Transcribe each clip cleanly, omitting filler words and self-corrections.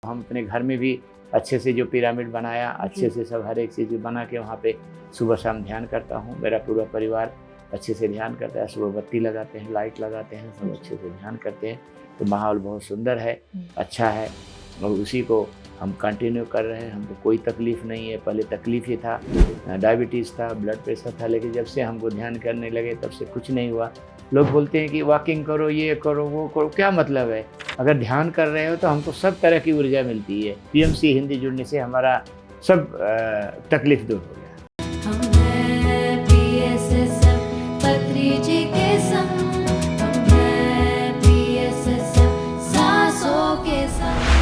हम अपने घर में भी अच्छे से जो पिरामिड बनाया, अच्छे से सब हर एक चीज़ बना के वहाँ पे सुबह शाम ध्यान करता हूँ। मेरा पूरा परिवार अच्छे से ध्यान करता है। सुबह बत्ती लगाते हैं, लाइट लगाते हैं, सब अच्छे से ध्यान करते हैं। तो माहौल बहुत सुंदर है, अच्छा है और उसी को हम कंटिन्यू कर रहे हैं। हमको कोई तकलीफ़ नहीं है। पहले तकलीफ़ ही था, डायबिटीज़ था, ब्लड प्रेशर था, लेकिन जब से हमको ध्यान करने लगे तब से कुछ नहीं हुआ। लोग बोलते हैं कि वॉकिंग करो, ये करो, वो करो, क्या मतलब है? अगर ध्यान कर रहे हो तो हमको सब तरह की ऊर्जा मिलती है। पीएमसी हिंदी जुड़ने से हमारा सब तकलीफ दूर हो गया। हम हैं PSSM पत्री जी के संग, हम हैं PSSM सांसों के संग।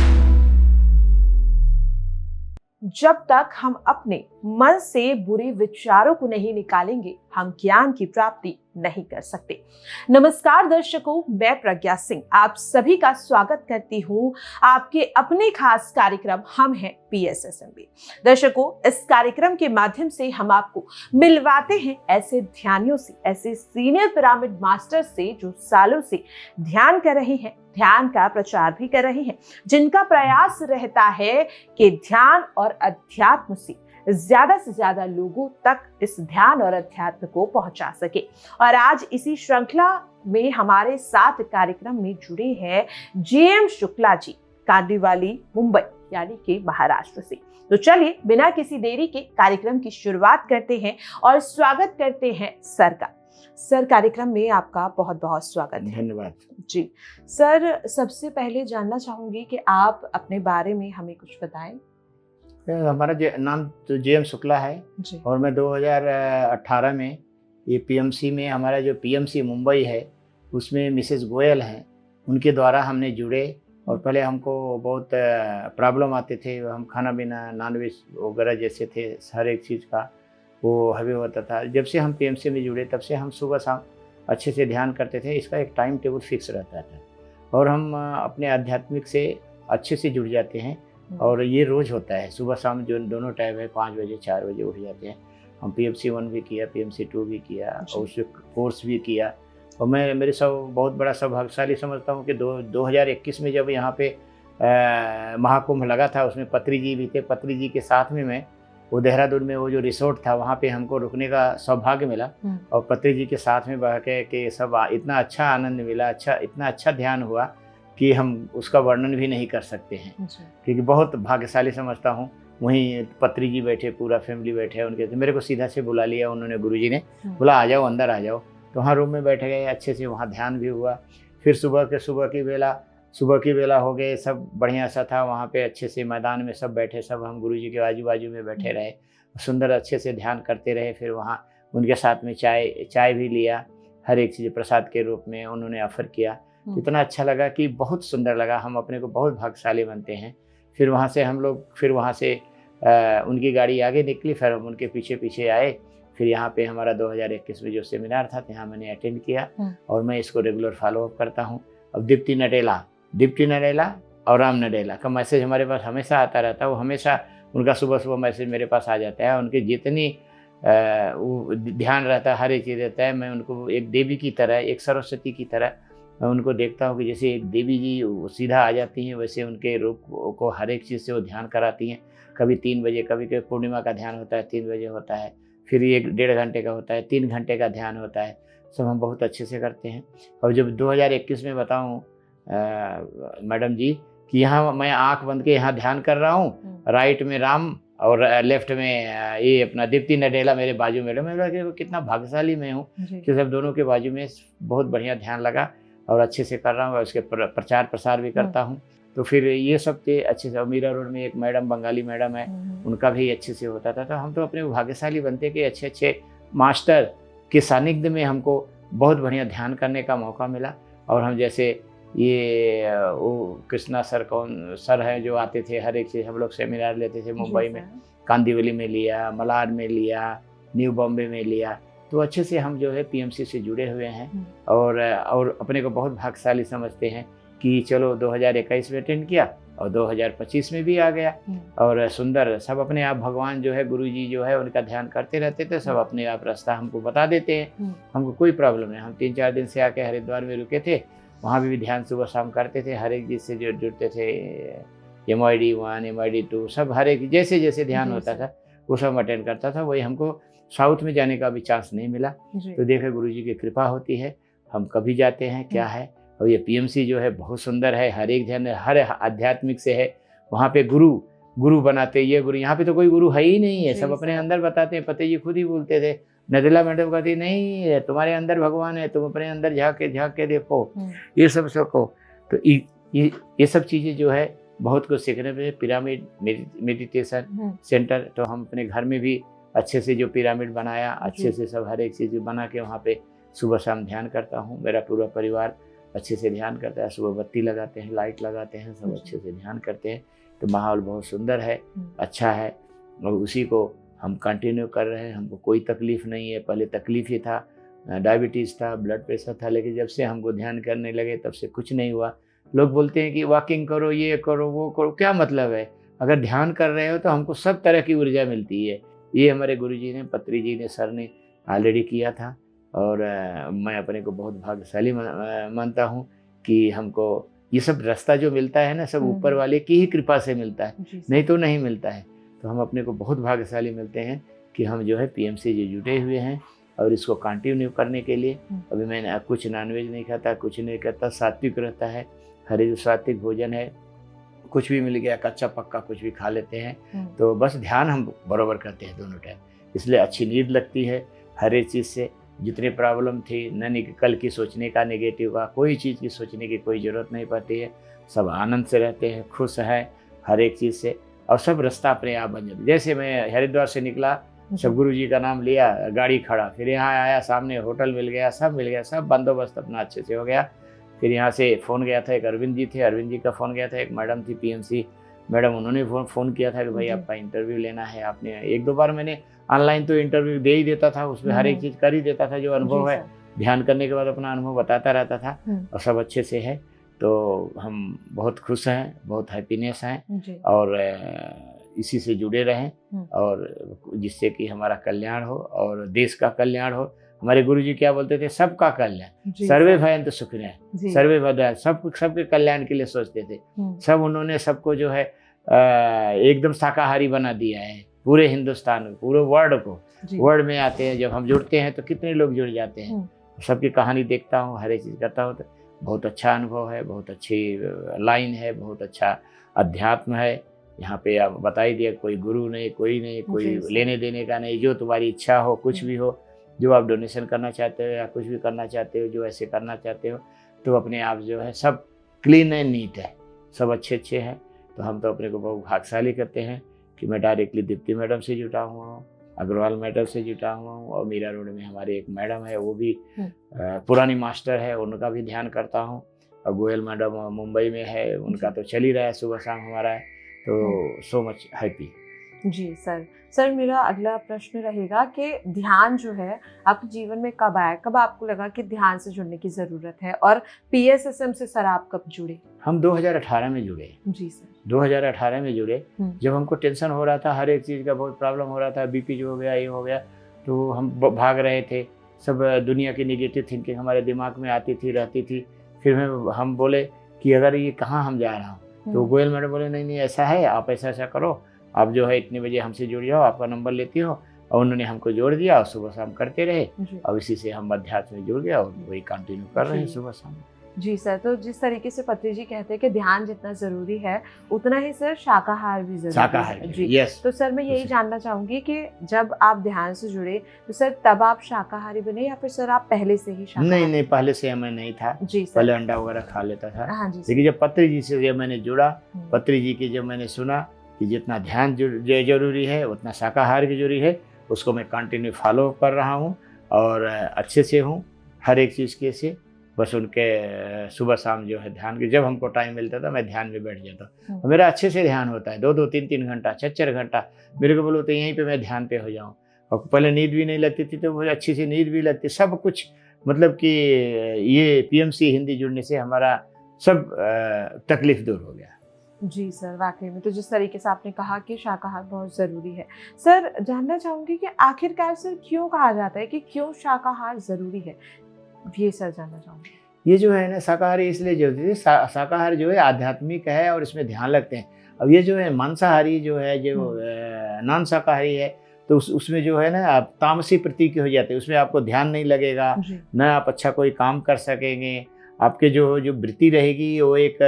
जब तक हम अपने मन से बुरे विचारों को नहीं निकालेंगे, हम ज्ञान की प्राप्ति नहीं कर सकते। नमस्कार दर्शकों, मैं प्रज्ञा सिंह आप सभी का स्वागत करती हूँ आपके अपने खास कार्यक्रम हम हैं PSSM। दर्शकों, इस कार्यक्रम के माध्यम से हम आपको मिलवाते हैं ऐसे ध्यानियों से, ऐसे सीनियर पिरामिड मास्टर से जो सालों से ध्यान कर रहे हैं, ध्यान का प्रचार भी कर रहे हैं, जिनका प्रयास रहता है कि ध्यान और अध्यात्म से ज्यादा लोगों तक इस ध्यान और अध्यात्म को पहुंचा सके। और आज इसी श्रृंखला में हमारे साथ कार्यक्रम में जुड़े हैं JM शुक्ला जी, कांदिवली, मुंबई यानी कि महाराष्ट्र से। तो चलिए बिना किसी देरी के कार्यक्रम की शुरुआत करते हैं और स्वागत करते हैं सर का। सर, कार्यक्रम में आपका बहुत बहुत स्वागत है। धन्यवाद जी सर, सबसे पहले जानना चाहूंगी कि आप अपने बारे में हमें कुछ बताएं। हमारा नाम तो JM शुक्ला है जी। और मैं 2018 में ये पीएमसी में, हमारा जो पीएमसी मुंबई है उसमें मिसेस गोयल हैं, उनके द्वारा हमने जुड़े। और पहले हमको बहुत प्रॉब्लम आते थे, हम खाना पीना नॉनवेज वगैरह जैसे थे, हर एक चीज़ का वो हवे होता था। जब से हम पीएमसी में जुड़े तब से हम सुबह शाम अच्छे से ध्यान करते थे। इसका एक टाइम टेबल फिक्स रहता था और हम अपने आध्यात्मिक से अच्छे से जुड़ जाते हैं। और ये रोज़ होता है, सुबह शाम जो दोनों टाइम है, 5 बजे 4 बजे उठ जाते हैं। हम PMC 1 भी किया, PMC 2 भी किया और उससे कोर्स भी किया। और मैं मेरे सब बहुत बड़ा सौभाग्यशाली समझता हूँ कि 2021 में जब यहाँ पे महाकुंभ लगा था, उसमें पत्री जी भी थे। पत्री जी के साथ में मैं वो देहरादून में वो जो रिसोर्ट था वहाँ पे हमको रुकने का सौभाग्य मिला और पत्री जी के साथ में बह के सब इतना अच्छा आनंद मिला, इतना अच्छा ध्यान हुआ कि हम उसका वर्णन भी नहीं कर सकते हैं। क्योंकि बहुत भाग्यशाली समझता हूँ। वहीं पत्री जी बैठे, पूरा फैमिली बैठे, उनके मेरे को सीधा से बुला लिया उन्होंने, गुरुजी ने बोला आ जाओ, अंदर आ जाओ। तो वहाँ रूम में बैठ गए, अच्छे से वहाँ ध्यान भी हुआ। फिर सुबह की बेला हो गए, सब बढ़िया सा था। वहाँ पे अच्छे से मैदान में सब बैठे, सब हम गुरुजी के आजू बाजू में बैठे रहे, सुंदर अच्छे से ध्यान करते रहे। फिर वहाँ उनके साथ में चाय भी लिया, हर एक चीज़ प्रसाद के रूप में उन्होंने ऑफर किया। इतना अच्छा लगा कि बहुत सुंदर लगा, हम अपने को बहुत भाग्यशाली बनते हैं। फिर वहाँ से हम लोग उनकी गाड़ी आगे निकली, फिर हम उनके पीछे आए। फिर यहाँ पे हमारा 2021 में जो सेमिनार था यहाँ मैंने अटेंड किया और मैं इसको रेगुलर फॉलोअप करता हूँ। अब दीप्ति नडेला और राम नडेला का मैसेज हमारे पास हमेशा आता रहता है। वो हमेशा उनका सुबह मैसेज मेरे पास आ जाता है। उनके जितनी ध्यान रहता है, हर एक चीज़ रहता है। मैं उनको एक देवी की तरह, एक सरस्वती की तरह मैं उनको देखता हूँ कि जैसे एक देवी जी सीधा आ जाती हैं, वैसे उनके रूप को हर एक चीज़ से वो ध्यान कराती हैं। कभी 3 बजे, कभी पूर्णिमा का ध्यान होता है 3 बजे होता है, फिर 1-1.5 घंटे का होता है, 3 घंटे का ध्यान होता है। सब हम बहुत अच्छे से करते हैं। और जब 2021 में बताऊँ मैडम जी कि यहाँ मैं आँख बंद के यहाँ ध्यान कर रहा हूँ, राइट में राम और लेफ्ट में ये अपना दीप्ति नडेला मेरे बाजू में। मैं लगा कितना भाग्यशाली मैं हूँ कि सब दोनों के बाजू में बहुत बढ़िया ध्यान लगा और अच्छे से कर रहा हूँ और उसके प्रचार प्रसार भी करता हूँ। तो फिर ये सब के अच्छे से, मीरा रोड में एक मैडम, बंगाली मैडम है, उनका भी अच्छे से होता था। तो हम तो अपने भाग्यशाली बनते कि अच्छे मास्टर के सानिध्य में हमको बहुत बढ़िया ध्यान करने का मौका मिला। और हम जैसे ये वो कृष्णा सर हैं जो आते थे, हर एक चीज़ हम लोग सेमिनार लेते थे मुंबई में, कांदिवली में लिया, मलाड में लिया, न्यू बॉम्बे में लिया। तो अच्छे से हम जो है पीएमसी से जुड़े हुए हैं और अपने को बहुत भाग्यशाली समझते हैं कि चलो 2021 में अटेंड किया और 2025 में भी आ गया। और सुंदर सब अपने आप, भगवान जो है, गुरु जी जो है, उनका ध्यान करते रहते थे। सब अपने आप रास्ता हमको बता देते हैं, हमको कोई प्रॉब्लम नहीं। हम 3-4 दिन से आके हरिद्वार में रुके थे, वहाँ भी ध्यान सुबह शाम करते थे, हर एक चीज़ से जुड़ते थे। MID 1 MID 2 सब हर एक जैसे जैसे ध्यान जी, होता सर। था वो सब अटेंड करता था। वही हमको साउथ में जाने का भी चांस नहीं मिला। जी। तो देखे गुरुजी की कृपा होती है, हम कभी जाते हैं क्या है। और ये PMC जो है बहुत सुंदर है, हर एक जन हर आध्यात्मिक से है। वहाँ पे गुरु बनाते, ये गुरु, यहाँ पे तो कोई गुरु है ही नहीं है, जी, सब अपने सर। अंदर बताते हैं। पते जी खुद ही बोलते थे, नदिला मैडम कहती नहीं है, तुम्हारे अंदर भगवान है, तुम अपने अंदर झाँक के देखो, ये सब सको। तो ये सब चीज़ें जो है बहुत कुछ सीखने में। पिरामिड मेडिटेशन सेंटर, तो हम अपने घर में भी अच्छे से जो पिरामिड बनाया, अच्छे से सब हर एक चीज़ बना के वहाँ पे सुबह शाम ध्यान करता हूँ। मेरा पूरा परिवार अच्छे से ध्यान करता है, सुबह बत्ती लगाते हैं, लाइट लगाते हैं, सब अच्छे से ध्यान करते हैं। तो माहौल बहुत सुंदर है, अच्छा है, और उसी को हम कंटिन्यू कर रहे हैं। हमको कोई तकलीफ़ नहीं है। पहले तकलीफ़ ही था, डायबिटीज़ था, ब्लड प्रेशर था, लेकिन जब से हमको ध्यान करने लगे तब से कुछ नहीं हुआ। लोग बोलते हैं कि वॉकिंग करो, ये करो, वो करो, क्या मतलब है? अगर ध्यान कर रहे हो तो हमको सब तरह की ऊर्जा मिलती है। ये हमारे गुरुजी ने, पत्री जी ने, सर ने ऑलरेडी किया था। और मैं अपने को बहुत भाग्यशाली मानता हूँ कि हमको ये सब रास्ता जो मिलता है ना, सब ऊपर वाले की ही कृपा से मिलता है, नहीं तो नहीं मिलता है। तो हम अपने को बहुत भाग्यशाली मिलते हैं कि हम जो है PMC से जुड़े हुए हैं। और इसको कंटिन्यू करने के लिए अभी मैंने कुछ नॉनवेज नहीं खाता, कुछ नहीं खाता, सात्विक रहता है, हरे सात्विक भोजन है, कुछ भी मिल गया कच्चा पक्का कुछ भी खा लेते हैं। तो बस ध्यान हम बराबर करते हैं दोनों टाइम, इसलिए अच्छी नींद लगती है। हर एक चीज़ से जितनी प्रॉब्लम थी, न कल की सोचने का, नेगेटिव का, कोई चीज़ की सोचने की कोई ज़रूरत नहीं पड़ती है। सब आनंद से रहते हैं, खुश हैं हर एक चीज़ से, और सब रास्ता अपने आप बन जाता। जैसे मैं हरिद्वार से निकला, सब गुरु जी का नाम लिया, गाड़ी खड़ा, फिर यहाँ आया, सामने होटल मिल गया, सब मिल गया, सब बंदोबस्त अपना अच्छे से हो गया। फिर यहाँ से फ़ोन गया था, एक अरविंद जी थे, अरविंद जी का फ़ोन गया था, एक मैडम थी PMC मैडम, उन्होंने फ़ोन किया था कि भाई आपका इंटरव्यू लेना है। आपने 1-2 बार मैंने ऑनलाइन तो इंटरव्यू दे ही देता था, उसमें हर एक चीज़ कर ही देता था, जो अनुभव है ध्यान करने के बाद अपना अनुभव बताता रहता था, और सब अच्छे से है। तो हम बहुत खुश हैं, बहुत हैप्पीनेस हैं, और इसी से जुड़े रहें, और जिससे कि हमारा कल्याण हो और देश का कल्याण हो। हमारे गुरुजी क्या बोलते थे, सबका कल्याण, सर्वे भयन्तु सुखिनः, सर्वे भद्राणि, सबके कल्याण के लिए सोचते थे। सब उन्होंने सबको जो है एकदम शाकाहारी बना दिया है, पूरे हिंदुस्तान में, पूरे वर्ल्ड में आते हैं। जब हम जुड़ते हैं तो कितने लोग जुड़ जाते हैं। सबकी कहानी देखता हूँ, हर एक चीज़ करता हूँ, तो बहुत अच्छा अनुभव है, बहुत अच्छी लाइन है, बहुत अच्छा अध्यात्म है। यहाँ पे आप बता ही दिया, कोई गुरु नहीं, कोई लेने देने का नहीं, जो तुम्हारी इच्छा हो, कुछ भी हो, जो आप डोनेशन करना चाहते हो या कुछ भी करना चाहते हो, जो ऐसे करना चाहते हो, तो अपने आप जो है सब क्लीन एंड नीट है, सब अच्छे हैं। तो हम तो अपने को बहुत भाग्यशाली करते हैं कि मैं डायरेक्टली दीप्ति मैडम से जुटा हुआ हूँ, अग्रवाल मैडम से जुटा हुआ हूँ, और मीरा रोड में हमारे एक मैडम है, वो भी पुरानी मास्टर है, उनका भी ध्यान करता हूँ। और गोयल मैडम मुंबई में है, उनका तो चल ही रहा है, सुबह शाम हमारा है। तो सो मच हैप्पी। जी सर, मेरा अगला प्रश्न रहेगा कि ध्यान जो है आपके जीवन में कब आया, कब आपको लगा कि ध्यान से जुड़ने की ज़रूरत है, और PSSM से सर आप कब जुड़े? हम 2018 में जुड़े। जी सर, 2018 में जुड़े। जब हमको टेंशन हो रहा था, हर एक चीज़ का बहुत प्रॉब्लम हो रहा था, BP जो हो गया, ये हो गया, तो हम भाग रहे थे। सब दुनिया की नेगेटिव थिंकिंग हमारे दिमाग में आती थी, रहती थी। फिर हम बोले कि अगर ये कहाँ हम जा रहा हूँ, तो गोयल मैडम बोले नहीं ऐसा है, आप ऐसा करो, आप जो है इतने बजे हमसे जुड़ जाओ, आपका नंबर लेती हो। और उन्होंने हमको जोड़ दिया, और सुबह शाम करते रहे, और इसी से हम अध्यात्म में जुड़ गया, और वही कंटिन्यू कर रहे हैं सुबह शाम। जी सर, तो जिस तरीके से पत्री जी कहते हैं कि ध्यान जितना ज़रूरी है, उतना ही सर शाकाहार भी ज़रूरी है। जी यस। तो सर मैं यही जानना चाहूँगी कि जब आप ध्यान से जुड़े, तो सर तब आप शाकाहारी बने, या फिर सर आप पहले से ही शाकाहारी? नहीं, पहले से मैं नहीं था। जी सर। पहले अंडा वगैरह खा लेता था। हाँ जी। लेकिन जब पत्री जी से जब मैंने जुड़ा, पत्री जी की जब मैंने सुना कि जितना ध्यान जरूरी है, उतना शाकाहार की जरूरी है, उसको मैं कंटिन्यू फॉलो कर रहा हूँ, और अच्छे से हूँ हर एक चीज़ के से। बस उनके सुबह शाम जो है ध्यान के, जब हमको टाइम मिलता था मैं ध्यान में बैठ जाता। मेरा अच्छे से ध्यान होता है, 2-2, 3-3 घंटा, 4-4 घंटा। मेरे को बोलो तो यहीं पे मैं ध्यान पे हो जाऊँ। और पहले नींद भी नहीं लगती थी, तो मुझे अच्छी सी नींद भी लगती, सब कुछ। मतलब कि ये PMC हिंदी जुड़ने से हमारा सब तकलीफ दूर हो गया। जी सर, वाकई में। तो जिस तरीके से आपने कहा कि शाकाहार बहुत ज़रूरी है, सर जानना चाहूँगी कि आखिरकार सर क्यों कहा जाता है कि क्यों शाकाहार ज़रूरी है, ये सर जानना चाहूँगी। ये जो है ना शाकाहारी इसलिए जरूरी है, शाकाहार जो है आध्यात्मिक है और इसमें ध्यान लगते हैं। अब ये जो है मांसाहारी जो है, जो नॉन शाकाहारी है, तो उसमें जो है ना आप तामसी प्रतीक हो जाते हैं, उसमें आपको ध्यान नहीं लगेगा, न आप अच्छा कोई काम कर सकेंगे। आपके जो वृत्ति रहेगी वो एक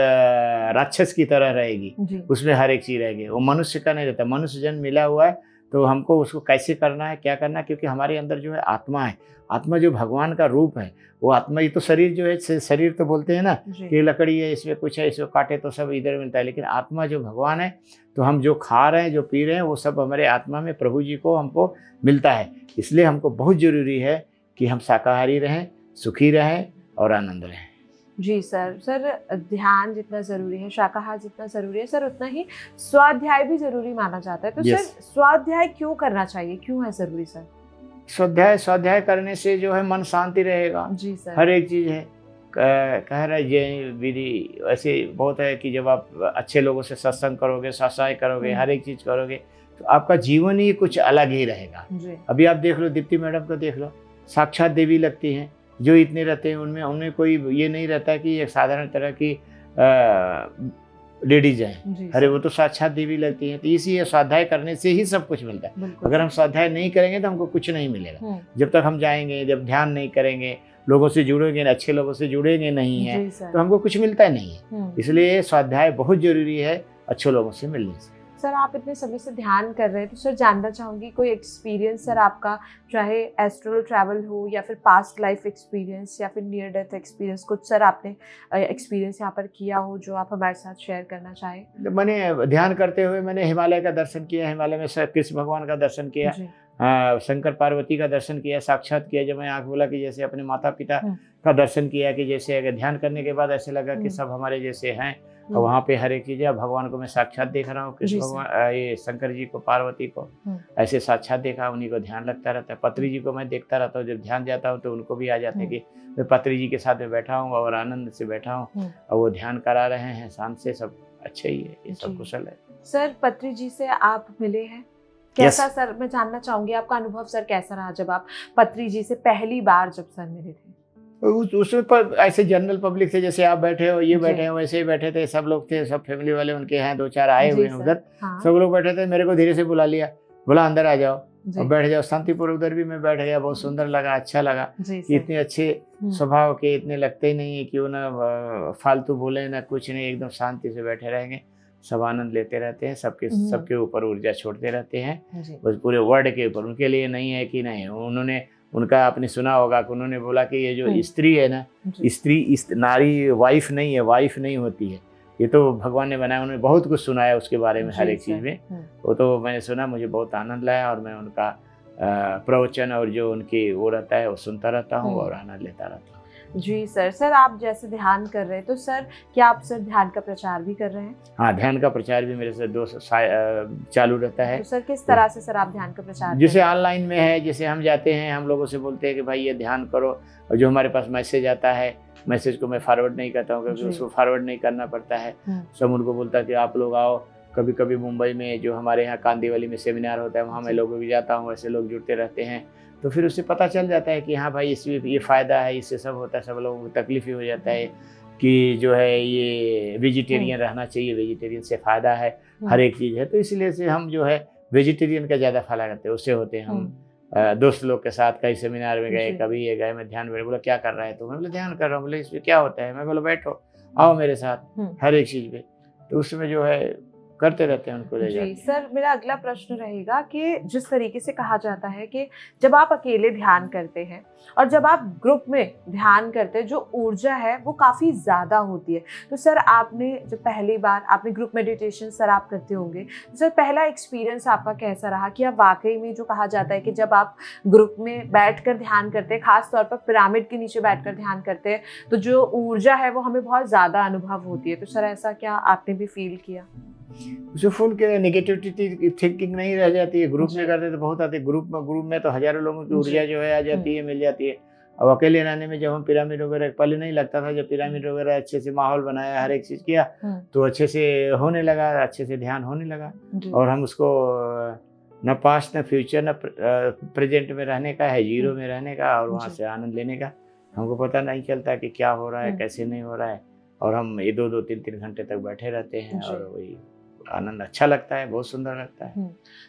राक्षस की तरह रहेगी, उसमें हर एक चीज़ रहेगी, वो मनुष्य का नहीं रहता। मनुष्य जन्म मिला हुआ है तो हमको उसको कैसे करना है, क्या करना है, क्योंकि हमारे अंदर जो है आत्मा है, आत्मा जो भगवान का रूप है वो आत्मा। ये तो शरीर जो है, शरीर तो बोलते हैं ना कि लकड़ी है, इसमें कुछ है, इसको काटे तो सब इधर मिलता है, लेकिन आत्मा जो भगवान है, तो हम जो खा रहे हैं, जो पी रहे हैं, वो सब हमारे आत्मा में प्रभु जी को हमको मिलता है। इसलिए हमको बहुत ज़रूरी है कि हम शाकाहारी रहें, सुखी रहें और आनंद रहें। जी सर। सर ध्यान जितना ज़रूरी है, शाकाहार जितना ज़रूरी है सर, उतना ही स्वाध्याय भी ज़रूरी माना जाता है। तो सर स्वाध्याय क्यों करना चाहिए, क्यों है ज़रूरी सर? स्वाध्याय करने से जो है मन शांति रहेगा। जी सर। हर एक चीज़ है, कह रहे ये विधि ऐसे बहुत है कि जब आप अच्छे लोगों से सत्संग करोगे, सत्संग करोगे, हर एक चीज़ करोगे, तो आपका जीवन ही कुछ अलग ही रहेगा। अभी आप देख लो, दीप्ति मैडम को देख लो, साक्षात देवी लगती हैं। जो इतने रहते हैं उनमें कोई ये नहीं रहता कि एक साधारण तरह की लेडीज हैं, अरे वो तो साक्षात देवी लगती हैं। तो इसी स्वाध्याय करने से ही सब कुछ मिलता है। अगर हम स्वाध्याय नहीं करेंगे तो हमको कुछ नहीं मिलेगा। जब तक हम जाएंगे, जब ध्यान नहीं करेंगे, लोगों से जुड़ेंगे, अच्छे लोगों से जुड़ेंगे नहीं है, तो हमको कुछ मिलता नहीं है। इसलिए स्वाध्याय बहुत जरूरी है अच्छे लोगों से मिलने से। सर आप इतने समय से ध्यान कर रहे हैं, तो सर जानना चाहूँगी कोई एक्सपीरियंस सर आपका, चाहे एस्ट्रल ट्रैवल हो या फिर पास्ट लाइफ एक्सपीरियंस या फिर नियर डेथ एक्सपीरियंस, कुछ सर आपने एक्सपीरियंस यहाँ पर किया हो जो आप हमारे साथ शेयर करना चाहें? मैंने ध्यान करते हुए मैंने हिमालय का दर्शन किया, हिमालय में कृष्ण भगवान का दर्शन किया, शंकर पार्वती का दर्शन किया, साक्षात किया। जब मैं आँख बोला कि जैसे अपने माता पिता का दर्शन किया, कि जैसे अगर ध्यान करने के बाद ऐसे लगा कि सब हमारे जैसे हैं, और वहाँ पे हर एक चीज़ है। भगवान को मैं साक्षात देख रहा हूँ, कृष्ण भगवान, ये शंकर जी को, पार्वती को ऐसे साक्षात देखा, उन्हीं को ध्यान लगता रहता है। पत्री जी को मैं देखता रहता हूँ, जब ध्यान जाता हूँ तो उनको भी आ जाते हैं कि मैं पत्री जी के साथ में बैठा हूँ और आनंद से बैठा हूँ, और वो ध्यान करा रहे हैं शांत से। सब अच्छा ही है, ये सब कुशल है। सर पत्री जी से आप मिले हैं, कैसा सर, मैं जानना चाहूंगी आपका अनुभव सर कैसा रहा जब आप पत्री जी से पहली बार जब सर मिले थे? उसमें पर ऐसे जनरल पब्लिक थे, जैसे आप बैठे हो, ये बैठे हो, वैसे ही बैठे थे, सब लोग थे, सब फैमिली वाले उनके हैं, 2-4 आए हुए हैं उधर। सब लोग बैठे थे, मेरे को धीरे से बुला लिया, बोला अंदर आ जाओ और बैठ जाओ। शांतिपूर्वक उधर भी मैं बैठ गया, बहुत सुंदर लगा, अच्छा लगा। इतने अच्छे स्वभाव के, इतने लगते ही नहीं है कि वो ना फालतू बोले ना कुछ नहीं, एकदम शांति से बैठे रहेंगे, सब आनंद लेते रहते हैं, सबके ऊपर ऊर्जा छोड़ते रहते हैं, बस पूरे वर्ल्ड के ऊपर। उनके लिए नहीं है कि नहीं, उन्होंने, उनका आपने सुना होगा कि उन्होंने बोला कि ये जो स्त्री है ना, स्त्री नारी वाइफ नहीं है, वाइफ नहीं होती है, ये तो भगवान ने बनाया। उन्होंने बहुत कुछ सुनाया उसके बारे में, हर एक चीज़ में। वो तो मैंने सुना, मुझे बहुत आनंद लाया, और मैं उनका प्रवचन और जो उनकी वो रहता है वो सुनता रहता हूँ और आनंद लेता रहता हूँ। जी सर। सर आप जैसे ध्यान कर रहे हैं, तो सर क्या आप सर ध्यान का प्रचार भी कर रहे हैं? हाँ, ध्यान का प्रचार भी मेरे से चालू रहता है। तो सर किस तरह से सर आप ध्यान का प्रचार? जैसे ऑनलाइन में है, जैसे हम जाते हैं, हम लोगों से बोलते हैं कि भाई ये ध्यान करो, और जो हमारे पास मैसेज आता है, मैसेज को मैं फॉरवर्ड नहीं करता हूँ, क्योंकि उसको फॉरवर्ड नहीं करना पड़ता है। सब उनको बोलता है कि आप लोग आओ। कभी कभी मुंबई में जो हमारे यहाँ कांदीवली में सेमिनार होता है, वहाँ मैं लोगों भी जाता हूँ, ऐसे लोग जुड़ते रहते हैं। तो फिर उससे पता चल जाता है कि हाँ भाई इसमें ये फ़ायदा है, इससे सब होता है। सब लोगों को तकलीफ ही हो जाता है कि जो है ये वेजिटेरियन रहना चाहिए, वेजिटेरियन से फ़ायदा है, हर एक चीज़ है। तो इसलिए से हम जो है वेजिटेरियन का ज़्यादा फ़ायदा करते हैं। उससे होते हैं हम दोस्त लोग के साथ कई सेमिनार में गए, कभी ये गए, मैं ध्यान में बोला क्या कर रहा है, तो मैं बोला ध्यान कर रहा हूँ। बोले इसमें क्या होता है? मैं बोला बैठो, आओ मेरे साथ हर एक चीज़ पे। तो उसमें जो है करते रहते हैं उनको ले जाते हैं। सर मेरा अगला प्रश्न रहेगा कि जिस तरीके से कहा जाता है कि जब आप अकेले ध्यान करते हैं और जब आप ग्रुप में ध्यान करते हैं, जो ऊर्जा है वो काफ़ी ज़्यादा होती है। तो सर आपने जब पहली बार आपने ग्रुप मेडिटेशन सर आप करते होंगे, तो सर पहला एक्सपीरियंस आपका कैसा रहा कि आप वाकई में जो कहा जाता है कि जब आप ग्रुप में बैठकर ध्यान करते हैं, खास तौर पर पिरामिड के नीचे बैठकर ध्यान करते हैं, तो जो ऊर्जा है वो हमें बहुत ज़्यादा अनुभव होती है। तो सर ऐसा क्या आपने भी फील किया? उसे फुल के नेगेटिविटी थिंकिंग नहीं रह जाती है। ग्रुप में करते तो बहुत आते, ग्रुप में तो हजारों लोगों की ऊर्जा जो है आ जाती है, मिल जाती है। अब अकेले रहने में जब हम पिरामिड वगैरह, पहले नहीं लगता था, जब पिरामिड वगैरह अच्छे से माहौल बनाया, हर एक चीज़ किया, तो अच्छे से होने लगा, अच्छे से ध्यान होने लगा। और हम उसको न पास्ट न फ्यूचर न प्रेजेंट में रहने का है, जीरो में रहने का, और वहाँ से आनंद लेने का। हमको पता नहीं चलता कि क्या हो रहा है, हम्म। कैसे नहीं हो रहा है, और हम ये 2-2, 3-3 घंटे तक बैठे रहते हैं जी। और वही आनंद अच्छा लगता है, बहुत सुंदर लगता है।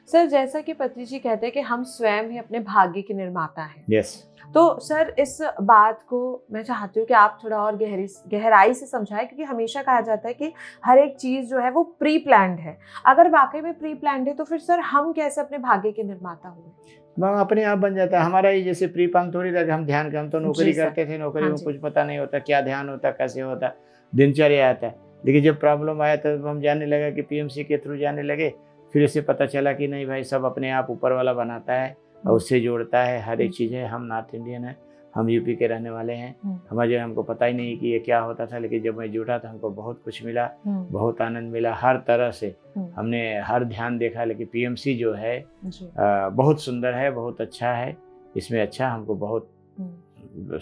सर, जैसा कि पत्री जी कहते हैं कि हम स्वयं ही अपने भाग्य के निर्माता हैं, यस। तो सर इस बात को मैं चाहती हूँ कि आप थोड़ा और गहराई से समझाएं, क्योंकि हमेशा कहा जाता है कि हर एक चीज़ जो है वो प्री प्लान्ड है। अगर वाकई में प्री प्लान्ड है तो फिर सर हम कैसे अपने भाग्य के निर्माता हुए? वह अपने आप बन जाता है। हमारा ही जैसे प्री प्लान थोड़ी था कि हम ध्यान हम तो नौकरी जी सर। करते थे, नौकरी हाँ में जी। कुछ पता नहीं होता क्या ध्यान होता, कैसे होता, दिनचर्या आता है। लेकिन जब प्रॉब्लम आया तब हम जानने लगा कि पीएमसी के थ्रू जाने लगे, फिर इससे पता चला कि नहीं भाई, सब अपने आप ऊपर वाला बनाता है और उससे जोड़ता है हर एक चीज़ें। हम नॉर्थ इंडियन हैं, हम यूपी के रहने वाले हैं, हमारे हमको पता ही नहीं कि ये क्या होता था, लेकिन जब मैं जुड़ा तो हमको बहुत कुछ मिला, बहुत आनंद मिला हर तरह से। हमने हर ध्यान देखा, लेकिन पीएमसी जो है जी। बहुत सुंदर है, बहुत अच्छा है। इसमें अच्छा हमको बहुत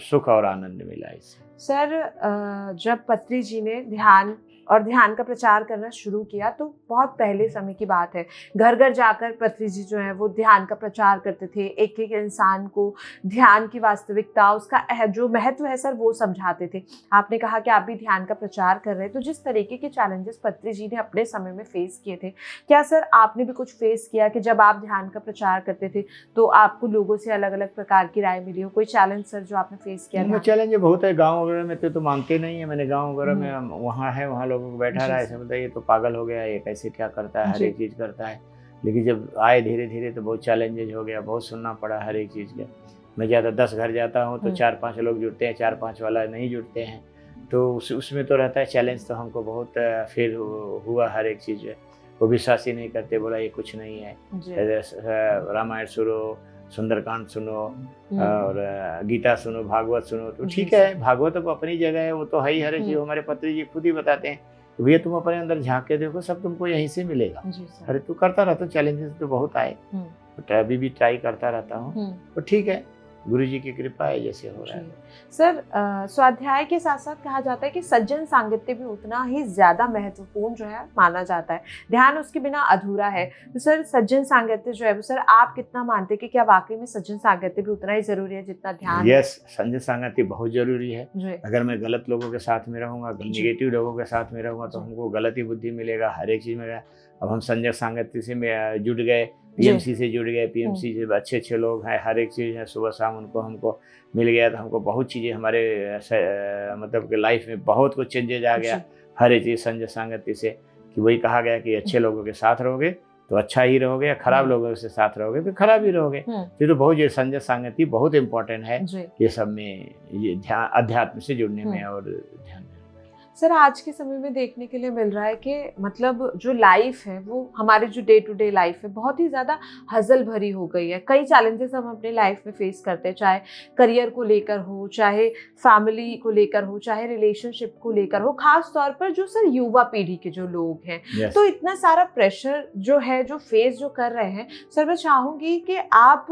सुख और आनंद मिला इससे। सर, जब पत्री जी ने ध्यान का प्रचार करना शुरू किया तो बहुत पहले समय की बात है, घर घर जाकर पत्री जी जो है वो ध्यान का प्रचार करते थे, एक एक इंसान को ध्यान की वास्तविकता, उसका जो महत्व है सर वो समझाते थे। आपने कहा कि आप भी ध्यान का प्रचार कर रहे हैं, तो जिस तरीके के चैलेंजेस पत्री जी ने अपने समय में फेस किए थे, क्या सर आपने भी कुछ फेस किया कि जब आप ध्यान का प्रचार करते थे तो आपको लोगों से अलग अलग प्रकार की राय मिली हो? कोई चैलेंज सर जो आपने फेस किया? चैलेंज बहुत है। गाँव वगैरह में तो मानते नहीं है। मैंने गाँव वगैरह में वहाँ है, वहाँ लोगों को बैठा रहा है, ऐसे मतलब ये तो पागल हो गया, ये कैसे क्या करता है, हर एक चीज़ करता है। लेकिन जब आए धीरे धीरे तो बहुत चैलेंजेज हो गया, बहुत सुनना पड़ा हर एक चीज़ का। मैं ज़्यादा 10 घर जाता हूँ तो 4-5 लोग जुड़ते हैं, 4-5 वाला नहीं जुड़ते हैं, तो उसमें तो रहता है चैलेंज। तो हमको बहुत फिर हुआ हर एक चीज़ है, वो विश्वास ही नहीं करते, बोला ये कुछ नहीं है, रामायण सुनो, सुंदरकांड सुनो और गीता सुनो, भागवत सुनो, तो ठीक है। भागवत तो अपनी जगह है, वो तो है ही हर एक चीज़। हमारे पत्री जी खुद ही बताते हैं, भैया तुम अपने अंदर झांक के देखो, सब तुमको यहीं से मिलेगा। अरे तू करता रहता, चैलेंजेस तो बहुत आए, बट अभी भी ट्राई करता रहता हूँ, तो ठीक है, गुरु जी की कृपा है, जैसे हो रहा है। सर, स्वाध्याय के साथ साथ कहा जाता है कि सज्जन सांगत्य भी उतना ही ज्यादा महत्वपूर्ण जो है माना जाता है, ध्यान उसके बिना अधूरा है। तो सर सज्जन सांगत्य जो है वो सर आप कितना मानते हैं कि क्या वाकई में सज्जन सांगत्य भी उतना ही जरूरी है जितना ध्यान? यस, सज्जन सांगत्य बहुत जरूरी है। अगर मैं गलत लोगों के साथ में रहूंगा, निगेटिव लोगों के साथ में रहूंगा, तो हमको गलत ही बुद्धि मिलेगा हर एक चीज में। अब हम संजय सांगत्य से जुड़ गए, पीएमसी से जुड़ गए, पीएमसी से अच्छे अच्छे लोग हैं, हर एक चीज़ है, सुबह शाम उनको हमको मिल गया, तो हमको बहुत चीज़ें हमारे मतलब कि लाइफ में बहुत कुछ चेंजेज आ गया हर एक चीज़ संजय सांगत्य से। कि वही कहा गया कि अच्छे लोगों के साथ रहोगे तो अच्छा ही रहोगे, या खराब लोगों के साथ रहोगे तो खराब ही रहोगे। ये तो बहुत, ये संजय सांगत्य बहुत इंपॉर्टेंट है ये सब में, ये ध्यान अध्यात्म से जुड़ने में और ध्यान। सर आज के समय में देखने के लिए मिल रहा है कि मतलब जो लाइफ है वो हमारी जो डे टू डे लाइफ है बहुत ही ज़्यादा हजल भरी हो गई है। कई चैलेंजेस हम अपने लाइफ में फेस करते हैं, चाहे करियर को लेकर हो, चाहे फैमिली को लेकर हो, चाहे रिलेशनशिप को लेकर हो, खास तौर पर जो सर युवा पीढ़ी के जो लोग हैं। तो इतना सारा प्रेशर जो है, जो फेस जो कर रहे हैं, सर मैं चाहूँगी कि आप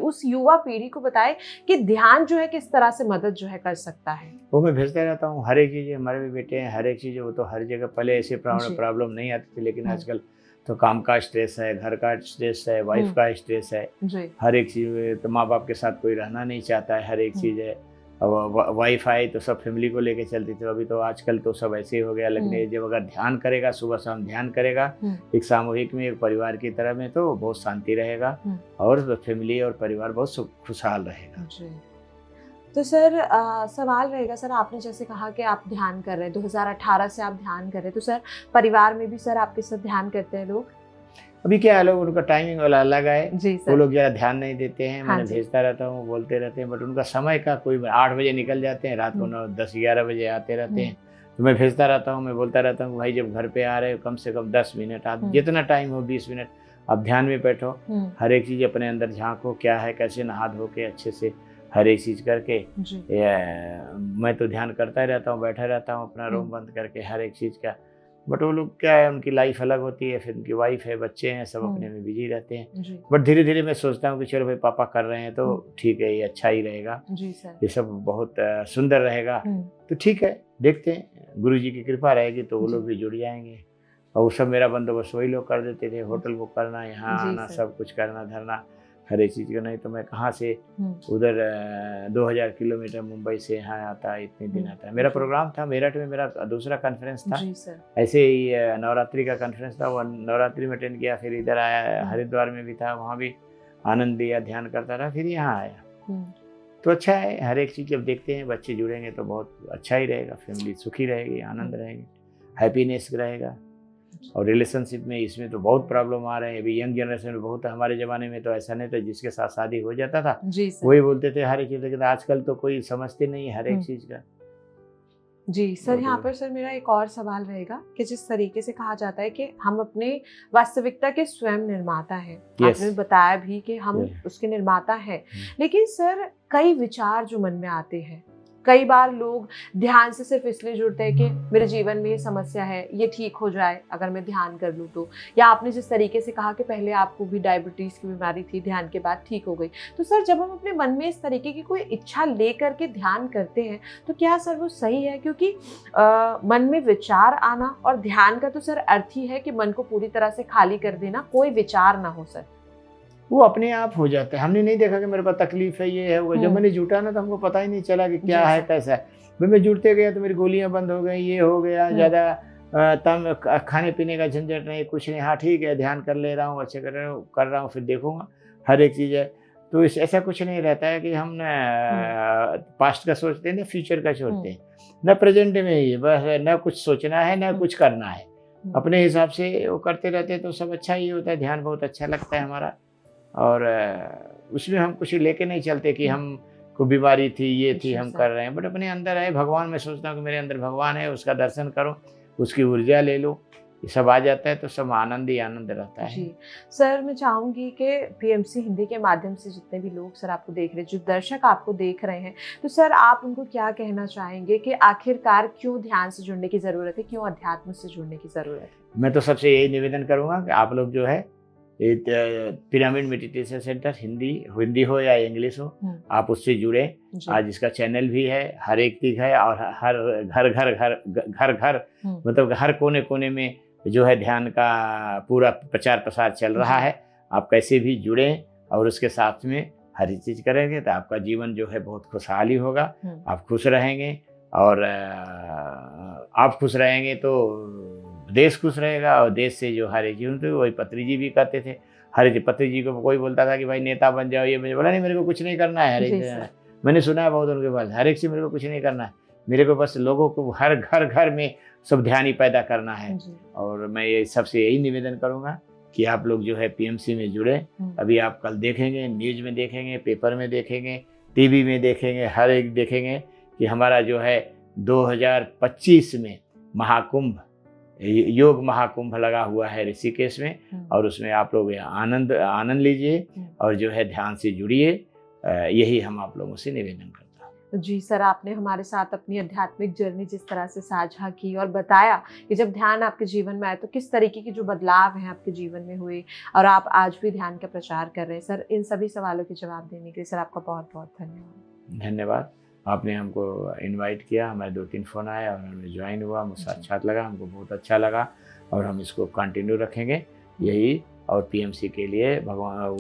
उस युवा पीढ़ी को बताएं कि ध्यान जो है किस तरह से मदद जो है कर सकता है। वो मैं भेजता रहता हूँ, हर एक चीज़, हमारे भी बेटे हैं, हर एक चीज़, वो तो हर जगह पहले ऐसे प्रॉब्लम नहीं आती थी, लेकिन आजकल तो काम का स्ट्रेस है, घर का स्ट्रेस है, वाइफ का स्ट्रेस है, हर एक चीज़। तो माँ बाप के साथ कोई रहना नहीं चाहता है, हर एक चीज़ है। अब वाइफ आई तो सब फैमिली को लेके चलती थी, अभी तो आजकल तो सब ऐसे ही हो गया। लेकिन जब अगर ध्यान करेगा, सुबह शाम ध्यान करेगा, एक सामूहिक में, एक परिवार की तरह में, तो बहुत शांति रहेगा और फैमिली और परिवार बहुत खुशहाल रहेगा। तो सर सवाल रहेगा सर, आपने जैसे कहा कि आप ध्यान कर रहे हैं, 2018 से आप ध्यान कर रहे हैं, तो सर परिवार में भी सर आपके साथ ध्यान करते हैं लोग? अभी क्या है, लोग उनका टाइमिंग वाला अलग है जी सर। वो लोग ज़्यादा ध्यान नहीं देते हैं। मैंने भेजता रहता हूँ, बोलते रहते हैं, बट उनका समय का कोई 8 बजे निकल जाते हैं, रात को 9-10-11 बजे आते रहते हैं। तो मैं भेजता रहता हूँ, मैं बोलता रहता हूँ भाई जब घर पे आ रहे हो कम से कम 10 मिनट, आप जितना टाइम हो 20 मिनट आप ध्यान में बैठो, हर एक चीज़ अपने अंदर झांको, क्या है, कैसे नहा धो के अच्छे से हर एक चीज़ करके। मैं तो ध्यान करता ही रहता हूँ, बैठा रहता हूँ अपना रूम बंद करके, हर एक चीज़ का। बट वो लोग क्या है, उनकी लाइफ अलग होती है, फिर उनकी वाइफ है, बच्चे हैं, सब अपने में बिजी रहते हैं। बट धीरे धीरे मैं सोचता हूँ कि चलो भाई पापा कर रहे हैं तो ठीक है, ये अच्छा ही रहेगा, ये सब बहुत सुंदर रहेगा, तो ठीक है, देखते हैं, गुरु जी की कृपा रहेगी तो वो लोग भी जुड़ जाएंगे। और वो सब मेरा बंदोबस्त वही लोग कर देते थे, होटल बुक करना, यहाँ आना, सब कुछ करना धरना, हर एक चीज़ का, नहीं तो मैं कहाँ से उधर 2000 किलोमीटर मुंबई से यहाँ आता है, इतने दिन आता है। मेरा प्रोग्राम था मेरठ में, मेरा दूसरा कॉन्फ्रेंस था जी सर। ऐसे ही नवरात्रि का कॉन्फ्रेंस था, वो नवरात्रि में अटेंड किया, फिर इधर आया, हरिद्वार में भी था, वहाँ भी आनंद लिया, ध्यान करता रहा, फिर यहाँ आया। तो अच्छा है, हर एक चीज़ जब देखते हैं बच्चे जुड़ेंगे तो बहुत अच्छा ही रहेगा, फैमिली सुखी रहेगी, आनंद रहेगी, हैप्पीनेस रहेगा। और रिलेशनशिप में इसमें तो बहुत प्रॉब्लम आ रहे हैं अभी यंग जनरेशन में, बहुत। हमारे ज़माने में तो ऐसा नहीं था, जिसके साथ शादी हो जाता था जी सर। वही बोलते थे हर एक चीज़, लेकिन आजकल तो कोई समझते नहीं हर एक चीज़ का। जी सर, यहाँ पर सर मेरा एक और सवाल रहेगा कि जिस तरीके से कहा जाता है कि हम अपने वास्तविकता के स्वयं निर्माता हैं, आपने बताया भी कि हम उसके निर्माता हैं, लेकिन सर कई विचार जो मन में आते हैं, कई बार लोग ध्यान से सिर्फ इसलिए जुड़ते हैं कि मेरे जीवन में ये समस्या है, ये ठीक हो जाए अगर मैं ध्यान कर लूँ तो, या आपने जिस तरीके से कहा कि पहले आपको भी डायबिटीज़ की बीमारी थी, ध्यान के बाद ठीक हो गई। तो सर जब हम अपने मन में इस तरीके की कोई इच्छा लेकर के ध्यान करते हैं तो क्या सर वो सही है? क्योंकि मन में विचार आना और ध्यान का तो सर अर्थ ही है कि मन को पूरी तरह से खाली कर देना, कोई विचार ना हो सर। वो अपने आप हो जाता है। हमने नहीं देखा कि मेरे पास तकलीफ है, ये है वो। जब मैंने जुटा ना तो हमको पता ही नहीं चला कि क्या है कैसा है। भाई मैं जुड़ते गया तो मेरी गोलियां बंद हो गई, ये हो गया, ज़्यादा तम खाने पीने का झंझट नहीं, कुछ नहीं। हाँ ठीक है, ध्यान कर ले रहा हूँ, अच्छे कर रहा हूँ, फिर देखूंगा हर एक चीज़ है। तो ऐसा कुछ नहीं रहता है कि हम न पास्ट का सोचते हैं न फ्यूचर का सोचते हैं, न प्रेजेंट में ही बस, न कुछ सोचना है न कुछ करना है। अपने हिसाब से वो करते रहते हैं तो सब अच्छा ही होता है। ध्यान बहुत अच्छा लगता है हमारा, और उसमें हम कुछ लेके नहीं चलते कि हम को बीमारी थी, ये थी, हम कर रहे हैं। बट अपने अंदर है भगवान, मैं सोचता हूँ कि मेरे अंदर भगवान है, उसका दर्शन करो, उसकी ऊर्जा ले लो, ये सब आ जाता है तो सब आनंद ही आनंद रहता है। जी सर, मैं चाहूँगी कि पीएमसी हिंदी के माध्यम से जितने भी लोग सर आपको देख रहे हैं, जो दर्शक आपको देख रहे हैं, तो सर आप उनको क्या कहना चाहेंगे कि आखिरकार क्यों ध्यान से जुड़ने की ज़रूरत है, क्यों अध्यात्म से जुड़ने की ज़रूरत है? मैं तो सबसे यही निवेदन करूँगा कि आप लोग जो है पिरामिड मेडिटेशन सेंटर, हिंदी हो या इंग्लिश हो, आप उससे जुड़े। आज इसका चैनल भी है, हर एक चीज है, और हर घर मतलब हर कोने कोने में जो है ध्यान का पूरा प्रचार प्रसार चल रहा है। आप कैसे भी जुड़े और उसके साथ में हर चीज करेंगे तो आपका जीवन जो है बहुत खुशहाली होगा, आप खुश रहेंगे, और आप खुश रहेंगे तो देश खुश रहेगा, और देश से जो हर एक जीवन, तो वही पत्री जी भी कहते थे। पत्री जी को कोई बोलता था कि भाई नेता बन जाओ, ये बोला नहीं, मेरे को कुछ नहीं करना है। हर एक मैंने सुना है बहुत उनके पास, हर एक से मेरे को कुछ नहीं करना है, मेरे को बस लोगों को हर घर में सब ध्यान ही पैदा करना है। और मैं ये सबसे यही निवेदन करूँगा कि आप लोग जो है पीएमसी में जुड़े। अभी आप कल देखेंगे, न्यूज़ में देखेंगे, पेपर में देखेंगे, टीवी में देखेंगे, हर एक देखेंगे कि हमारा जो है 2025 में महाकुंभ, योग महाकुंभ लगा हुआ है ऋषिकेश में, और उसमें आप लोग आनंद लीजिए और जो है ध्यान से जुड़िए। यही हम आप लोगों से निवेदन करते हैं। जी सर, आपने हमारे साथ अपनी आध्यात्मिक जर्नी जिस तरह से साझा की और बताया कि जब ध्यान आपके जीवन में आए तो किस तरीके के जो बदलाव हैं आपके जीवन में हुए, और आप आज भी ध्यान का प्रचार कर रहे हैं। सर, इन सभी सवालों के जवाब देने के लिए सर आपका बहुत बहुत धन्यवाद। धन्यवाद। आपने हमको इनवाइट किया, हमारे 2-3 फ़ोन आए और हमें ज्वाइन हुआ, मुझसे अच्छा लगा, हमको बहुत अच्छा लगा, और हम इसको कंटिन्यू रखेंगे यही। और पीएमसी के लिए भगवान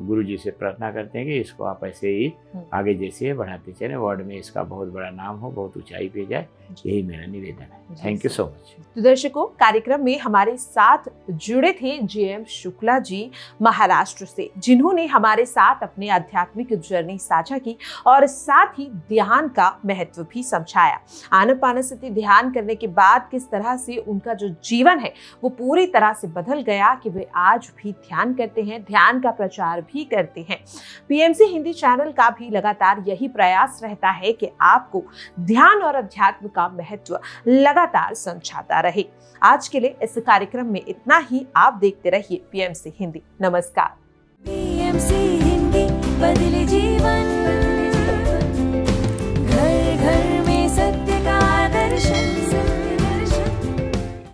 गुरु जी से प्रार्थना करते हैं कि इसको आप ऐसे ही आगे जैसे बढ़ाते चलें, वर्ल्ड में इसका बहुत बड़ा नाम हो, बहुत ऊंचाई पे जाए, यही मेरा निवेदन है। Thank you so much. तो दर्शकों, कार्यक्रम में हमारे साथ जुड़े थे JM शुक्ला जी महाराष्ट्र से, जिन्होंने हमारे साथ अपने आध्यात्मिक जर्नी साझा की और साथ ही ध्यान का महत्व भी समझाया। आनापानसति ध्यान करने के बाद किस तरह से उनका जो जीवन है वो पूरी तरह से बदल गया कि वे आज भी ध्यान करते हैं, ध्यान का प्रचार भी करते हैं। पीएमसी हिंदी चैनल का भी लगातार यही प्रयास रहता है कि आपको ध्यान और अध्यात्म का महत्व लगातार समझाता रहे। आज के लिए इस कार्यक्रम में इतना ही। आप देखते रहिए पीएमसी हिंदी। नमस्कार। पीएमसी हिंदी बदले